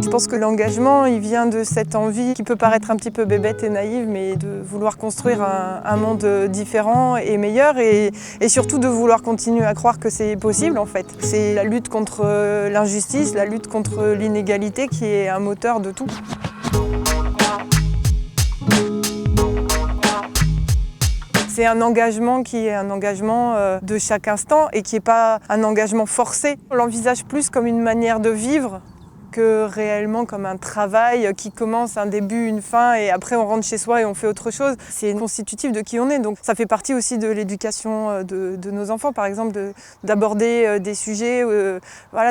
Je pense que l'engagement, il vient de cette envie qui peut paraître un petit peu bébête et naïve, mais de vouloir construire un monde différent et meilleur et surtout de vouloir continuer à croire que c'est possible en fait. C'est la lutte contre l'injustice, la lutte contre l'inégalité qui est un moteur de tout. C'est un engagement qui est un engagement de chaque instant et qui n'est pas un engagement forcé. On l'envisage plus comme une manière de vivre que réellement comme un travail qui commence un début, une fin et après on rentre chez soi et on fait autre chose. C'est constitutif de qui on est, donc ça fait partie aussi de l'éducation de nos enfants, par exemple d'aborder des sujets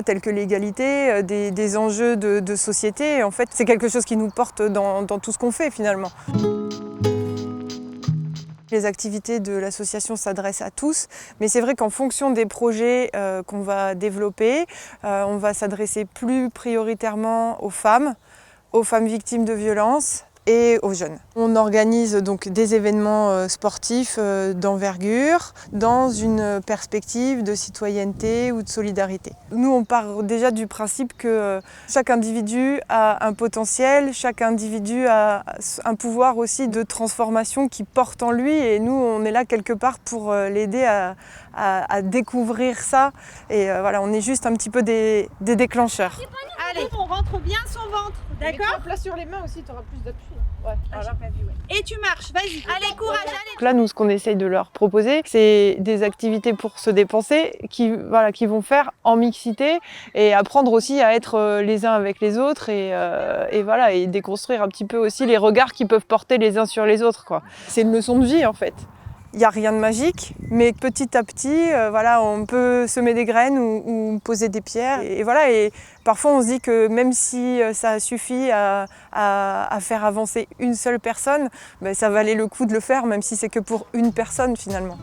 tels que l'égalité, des enjeux de société. Et en fait, c'est quelque chose qui nous porte dans tout ce qu'on fait finalement. Les activités de l'association s'adressent à tous, mais c'est vrai qu'en fonction des projets qu'on va développer, on va s'adresser plus prioritairement aux femmes victimes de violences et aux jeunes. On organise donc des événements sportifs d'envergure dans une perspective de citoyenneté ou de solidarité. Nous, on part déjà du principe que chaque individu a un potentiel, chaque individu a un pouvoir aussi de transformation qui porte en lui et nous, on est là quelque part pour l'aider à découvrir ça. Et on est juste un petit peu des déclencheurs. Allez, on rentre bien son ventre, d'accord ? Place sur les mains aussi, tu auras plus d'appui. Ouais, voilà. Et tu marches, vas-y. Allez, courage, allez. Là, nous, ce qu'on essaye de leur proposer, c'est des activités pour se dépenser qui vont faire en mixité et apprendre aussi à être les uns avec les autres et déconstruire un petit peu aussi les regards qu'ils peuvent porter les uns sur les autres, quoi. C'est une leçon de vie, en fait. Il n'y a rien de magique, mais petit à petit, on peut semer des graines ou poser des pierres. Et parfois, on se dit que même si ça suffit à faire avancer une seule personne, ça valait le coup de le faire, même si c'est que pour une personne finalement.